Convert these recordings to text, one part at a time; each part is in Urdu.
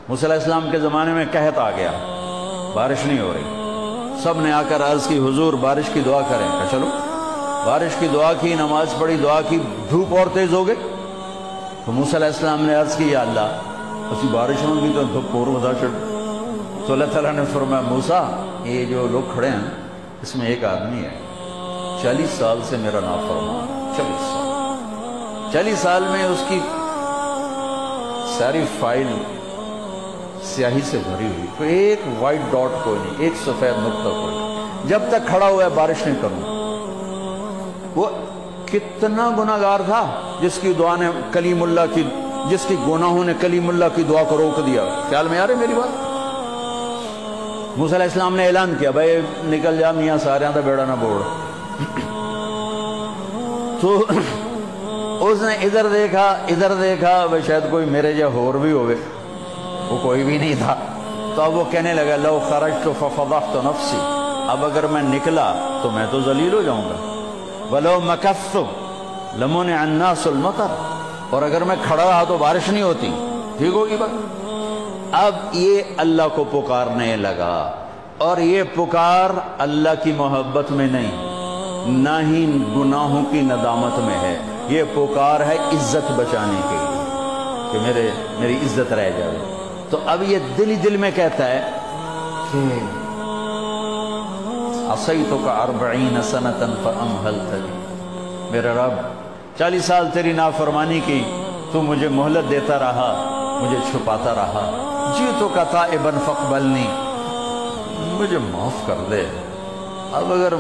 موسیٰ علیہ السلام کے زمانے میں قحط آ گیا، بارش نہیں ہو رہی، سب نے آ کر عرض کی حضور بارش کی دعا کریں، کہا چلو بارش کی دعا کی، نماز پڑھی، دعا کی، دھوپ اور تیز ہو گئی تو موسیٰ علیہ السلام نے عرض کی یا اللہ اسی بارش میں بھی تو دھوپ اور ودا چڑھ، تو اللہ تعالیٰ نے فرمایا موسیٰ یہ جو لوگ کھڑے ہیں اس میں ایک آدمی ہے 40 سال سے میرا نافرمان، 40 سال میں اس کی ساری فائل سیاہی سے بھری ہوئی، کوئی ایک وائٹ ڈاٹ کوئی نہیں، ایک سفید نقطہ کوئی نہیں، جب تک کھڑا ہوا ہے بارش نہیں کروں۔ وہ کتنا گناہگار تھا جس کی دعا نے کلیم اللہ کی، جس کی گناہوں نے کلیم اللہ کی دعا کو روک دیا۔ خیال میں آ رہے میری بات؟ موسیٰ علیہ السلام نے اعلان کیا بھائی نکل جا میاں سارے دا بیڑا نہ بوڑ۔ تو اس نے ادھر دیکھا بھائی شاید کوئی میرے جا ہور بھی ہوئے، وہ کوئی بھی نہیں تھا، تو اب وہ کہنے لگا لو خرجت ففضحت نفسی، اب اگر میں نکلا تو میں تو ذلیل ہو جاؤں گا، ولو مکثت لمنع الناس المطر، اور اگر میں کھڑا رہا تو بارش نہیں ہوتی، ٹھیک ہوگی بات۔ اب یہ اللہ کو پکارنے لگا، اور یہ پکار اللہ کی محبت میں نہیں، نہ ہی گناہوں کی ندامت میں ہے، یہ پکار ہے عزت بچانے کے لیے کہ میری عزت رہ جائے۔ تو اب یہ دل ہی دل میں کہتا ہے کہ عصیتک 40 سنة فأمہلتنی، میرے رب 40 سال تیری نافرمانی کی، تو مجھے مہلت دیتا رہا، مجھے چھپاتا رہا، جئتک تائبا فاقبلنی، مجھے معاف کر دے، اب اگر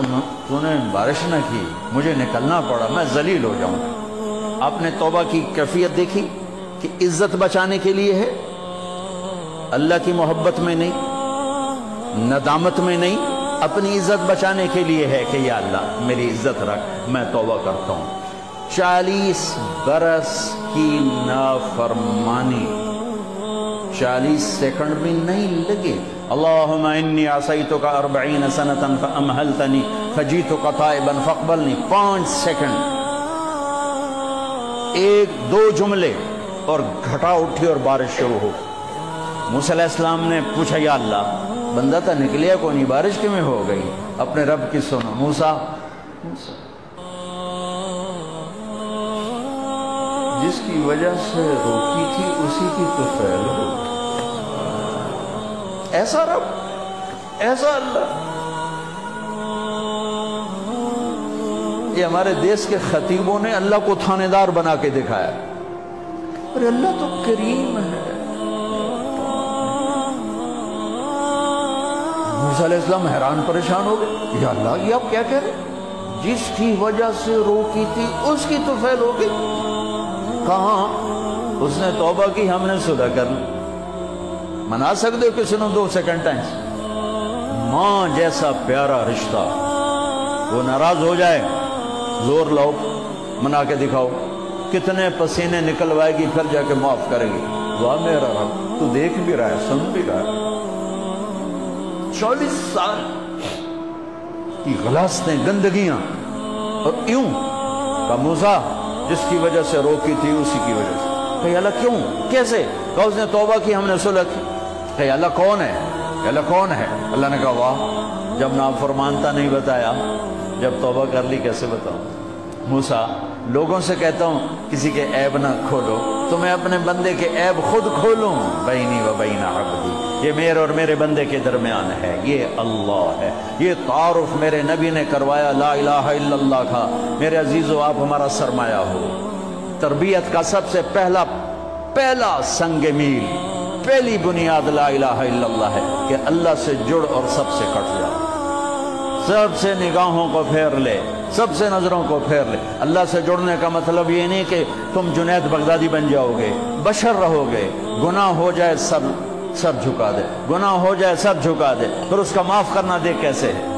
تو نے بارش نہ کی مجھے نکلنا پڑا میں ذلیل ہو جاؤں۔ آپ نے توبہ کی کیفیت دیکھی کہ عزت بچانے کے لیے ہے، اللہ کی محبت میں نہیں، ندامت میں نہیں، اپنی عزت بچانے کے لیے ہے کہ یا اللہ میری عزت رکھ، میں توبہ کرتا ہوں۔ 40 برس کی نافرمانی 40 سیکنڈ بھی نہیں لگے۔ اللہم انی عصیتک 40 سنة فأمہلتنی فجئتک تائبا فاقبلنی، 5 سیکنڈ، 1-2 جملے اور گھٹا اٹھی اور بارش شروع ہو۔ موسیٰ علیہ السلام نے پوچھا یا اللہ بندہ تھا نکلیا کو نہیں، بارش کیوں میں ہو گئی؟ اپنے رب کی سنو، موسیٰ جس کی وجہ سے روکی تھی اسی کی تو فعل ہو، ایسا رب، ایسا اللہ۔ یہ ہمارے دیس کے خطیبوں نے اللہ کو تھانے دار بنا کے دکھایا، ارے اللہ تو کریم ہے۔ موسیٰ علیہ السلام حیران پریشان ہو گئے، یا اللہ یہ آپ کیا کہہ رہے؟ جس کی وجہ سے روکی تھی اس کی تو فعل ہو گئی۔ کہاں اس نے توبہ کی، ہم نے صلح کر لی۔ منا سکتے ہو کسی نے 2 سیکنڈ ٹائم؟ ماں جیسا پیارا رشتہ، وہ ناراض ہو جائے زور لاؤ منا کے دکھاؤ، کتنے پسینے نکلوائے گی پھر جا کے معاف کرے گی۔ واہ میرا رب تو دیکھ بھی رہا ہے، سن بھی رہا ہے۔ 40 سال کی غلاستیں، گندگیاں، اور یوں کہ موسیٰ جس کی وجہ سے روکی تھی اسی کی وجہ سے۔ کہ اللہ کیوں، کیسے؟ کہ اس نے توبہ کی، ہم نے صلح کی۔ کہ اللہ کون ہے؟ کہ اللہ کون ہے؟ اللہ نے کہا واہ، جب نافرمانتا نہیں بتایا، جب توبہ کر لی کیسے بتاؤں؟ موسیٰ لوگوں سے کہتا ہوں کسی کے عیب نہ کھولو، تو میں اپنے بندے کے عیب خود کھولوں۔ بینی و بین عبدی، یہ میرے اور میرے بندے کے درمیان ہے، یہ اللہ ہے۔ یہ تعارف میرے نبی نے کروایا لا الہ الا اللہ کا۔ میرے عزیزو آپ ہمارا سرمایہ ہو۔ تربیت کا سب سے پہلا سنگ میل، پہلی بنیاد لا الہ الا اللہ ہے کہ اللہ سے جڑ اور سب سے کٹ جا، سب سے نگاہوں کو پھیر لے، سب سے نظروں کو پھیر لے۔ اللہ سے جڑنے کا مطلب یہ نہیں کہ تم جنید بغدادی بن جاؤ گے، بشر رہو گے۔ گناہ ہو جائے سر جھکا دے، گناہ ہو جائے سر جھکا دے، پھر اس کا معاف کرنا دے کیسے ہے؟